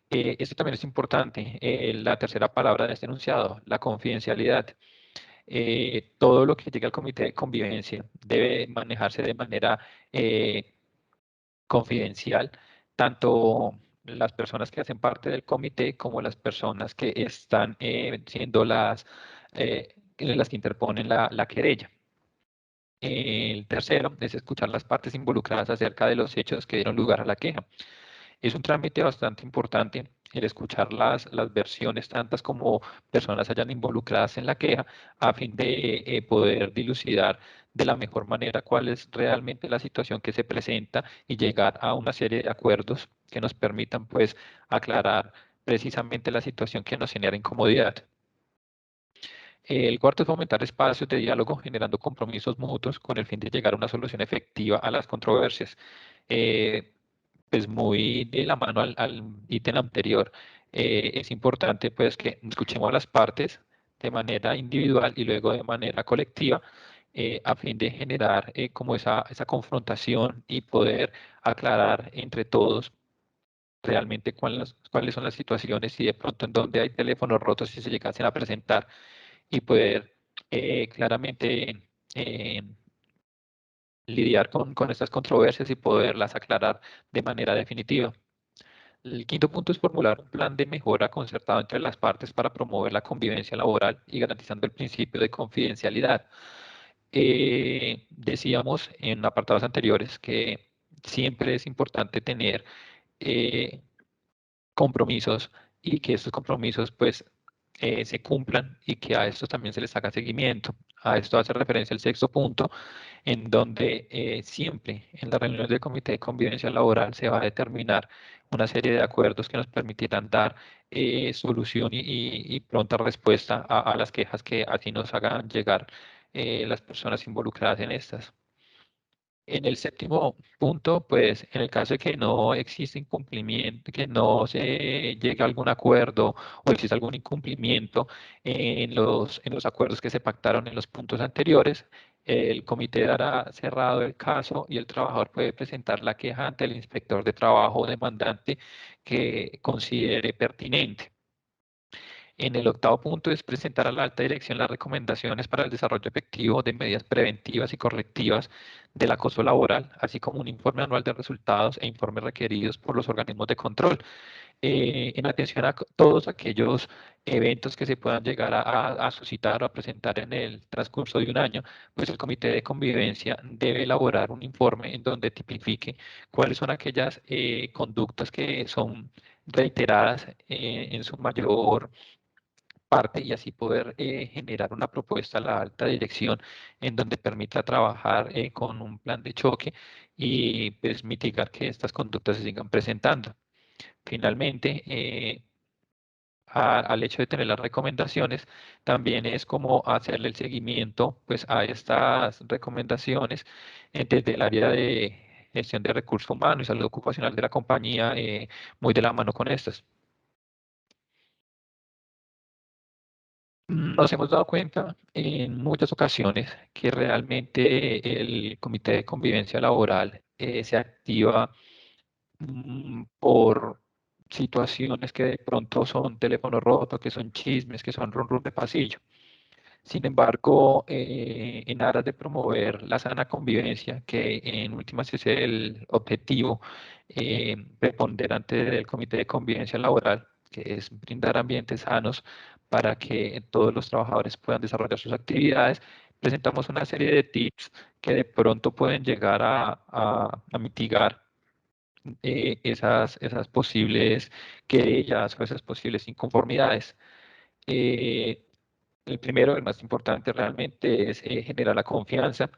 Esto también es importante. La tercera palabra de este enunciado, la confidencialidad. Todo lo que llegue al comité de convivencia debe manejarse de manera confidencial, tanto las personas que hacen parte del comité como las personas que están siendo las que interponen la querella. El tercero es escuchar las partes involucradas acerca de los hechos que dieron lugar a la queja. Es un trámite bastante importante el escuchar las versiones, tantas como personas hayan involucradas en la queja, a fin de poder dilucidar de la mejor manera cuál es realmente la situación que se presenta y llegar a una serie de acuerdos que nos permitan pues aclarar precisamente la situación que nos genera incomodidad. El cuarto es fomentar espacios de diálogo generando compromisos mutuos con el fin de llegar a una solución efectiva a las controversias. Eh, pues muy de la mano al ítem anterior, es importante pues que escuchemos a las partes de manera individual y luego de manera colectiva a fin de generar como esa confrontación y poder aclarar entre todos realmente cuáles son las situaciones y de pronto en dónde hay teléfonos rotos si se llegasen a presentar y poder claramente eh, lidiar con estas controversias y poderlas aclarar de manera definitiva. El quinto punto es formular un plan de mejora concertado entre las partes para promover la convivencia laboral y garantizando el principio de confidencialidad. Decíamos en apartados anteriores que siempre es importante tener eh, compromisos y que estos compromisos pues se cumplan y que a estos también se les haga seguimiento. A esto hace referencia el sexto punto, en donde siempre en las reuniones del Comité de Convivencia Laboral se va a determinar una serie de acuerdos que nos permitirán dar solución y pronta respuesta a las quejas que así nos hagan llegar las personas involucradas en estas. En el séptimo punto, pues en el caso de que no existe incumplimiento, que no se llegue a algún acuerdo o existe algún incumplimiento en los acuerdos que se pactaron en los puntos anteriores, el comité dará cerrado el caso y el trabajador puede presentar la queja ante el inspector de trabajo o demandante que considere pertinente. En el octavo punto es presentar a la alta dirección las recomendaciones para el desarrollo efectivo de medidas preventivas y correctivas del acoso laboral, así como un informe anual de resultados e informes requeridos por los organismos de control. En atención a todos aquellos eventos que se puedan llegar a suscitar o a presentar en el transcurso de un año, pues el Comité de Convivencia debe elaborar un informe en donde tipifique cuáles son aquellas conductas que son reiteradas en su mayor parte y así poder generar una propuesta a la alta dirección en donde permita trabajar con un plan de choque y pues mitigar que estas conductas se sigan presentando. Finalmente, al hecho de tener las recomendaciones, también es como hacerle el seguimiento pues, a estas recomendaciones desde el área de gestión de recursos humanos y salud ocupacional de la compañía, muy de la mano con estas. Nos hemos dado cuenta en muchas ocasiones que realmente el Comité de Convivencia Laboral se activa por situaciones que de pronto son teléfono roto, que son chismes, que son run de pasillo. Sin embargo, en aras de promover la sana convivencia, que en últimas es el objetivo preponderante del Comité de Convivencia Laboral, que es brindar ambientes sanos para que todos los trabajadores puedan desarrollar sus actividades, presentamos una serie de tips que de pronto pueden llegar a mitigar esas posibles querellas o esas posibles inconformidades. Eh, el primero, el más importante realmente, es generar la confianza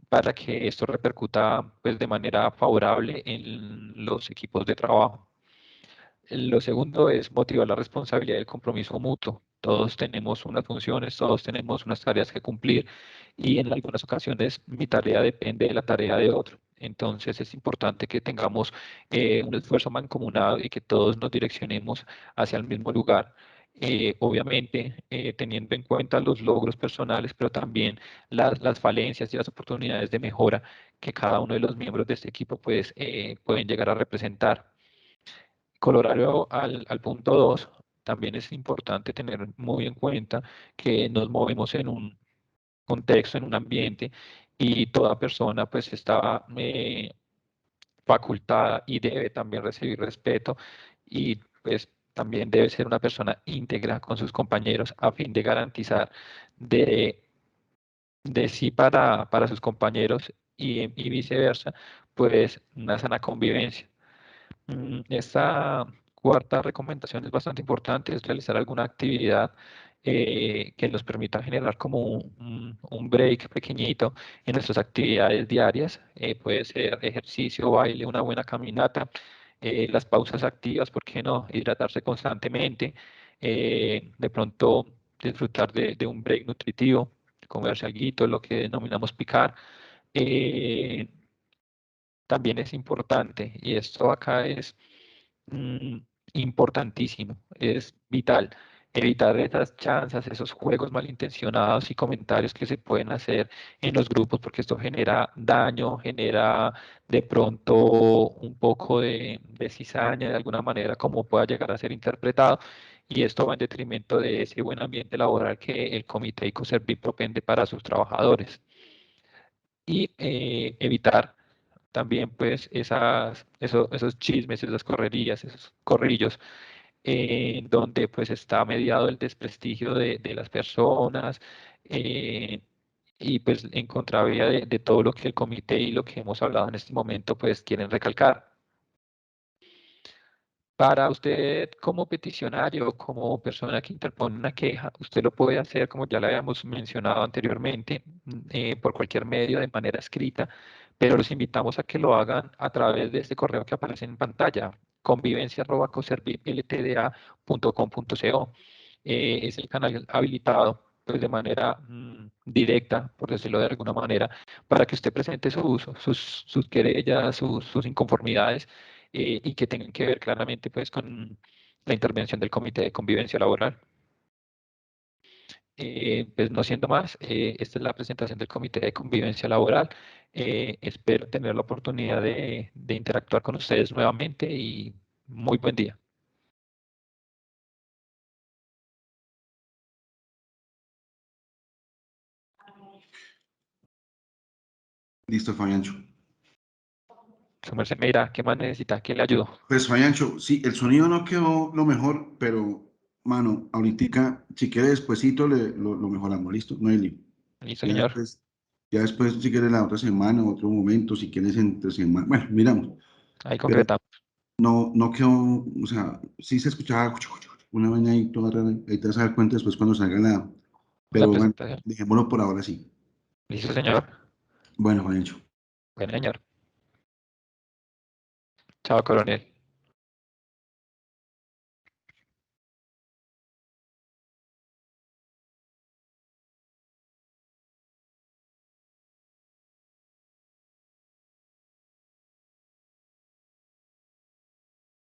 para que esto repercuta pues, de manera favorable en los equipos de trabajo. Lo segundo es motivar la responsabilidad y el compromiso mutuo. Todos tenemos unas funciones, todos tenemos unas tareas que cumplir y en algunas ocasiones mi tarea depende de la tarea de otro. Entonces es importante que tengamos un esfuerzo mancomunado y que todos nos direccionemos hacia el mismo lugar. Obviamente teniendo en cuenta los logros personales, pero también las falencias y las oportunidades de mejora que cada uno de los miembros de este equipo pues, pueden llegar a representar. Corolario al punto 2, también es importante tener muy en cuenta que nos movemos en un contexto, en un ambiente, y toda persona pues está facultada y debe también recibir respeto y pues también debe ser una persona íntegra con sus compañeros a fin de garantizar de, de sí para sus compañeros y viceversa, pues una sana convivencia. Esta cuarta recomendación es bastante importante, es realizar alguna actividad que nos permita generar como un break pequeñito en nuestras actividades diarias. Puede ser ejercicio, baile, una buena caminata, las pausas activas, ¿por qué no? Hidratarse constantemente, de pronto disfrutar de un break nutritivo, comerse algo, lo que denominamos picar. Eh, También es importante, y esto acá es mm, importantísimo, es vital. Evitar esas chanzas, esos juegos malintencionados y comentarios que se pueden hacer en los grupos, porque esto genera daño, genera de pronto un poco de cizaña de alguna manera, como pueda llegar a ser interpretado, y esto va en detrimento de ese buen ambiente laboral que el Comité ICOSERVIP propende para sus trabajadores. Y evitar también pues esos chismes, esas correrías, esos corrillos, donde pues está mediado el desprestigio de las personas eh, y pues en contravía de todo lo que el comité y lo que hemos hablado en este momento pues quieren recalcar. Para usted como peticionario, como persona que interpone una queja, usted lo puede hacer, como ya lo habíamos mencionado anteriormente, por cualquier medio de manera escrita, pero los invitamos a que lo hagan a través de este correo que aparece en pantalla, convivencia@coservipltda.com.co. Es el canal habilitado pues de manera directa, por decirlo de alguna manera, para que usted presente sus querellas, sus inconformidades, y que tengan que ver claramente pues con la intervención del Comité de Convivencia Laboral. Pues no siendo más, esta es la presentación del Comité de Convivencia Laboral. Espero tener la oportunidad de interactuar con ustedes nuevamente y muy buen día. Listo, Fabiancho. Su merced me dirá qué más necesita, que le ayudo. Pues, Fabiancho, sí, el sonido no quedó lo mejor, pero, mano, ahorita, si quiere despuesito, lo mejoramos, ¿listo? No hay lío. Listo, Ya señor. después, ya después, si quiere la otra semana, otro momento, si quieres entre semana, bueno, miramos. Ahí Pero concretamos. no quedó, o sea, sí se escuchaba una vaina ahí toda rara, ahí te vas a dar cuenta después cuando salga la, La pero bueno, presentación. dejémoslo por ahora sí. Listo, señor. Bueno, Fabiancho. Bueno, señor. Chao, coronel.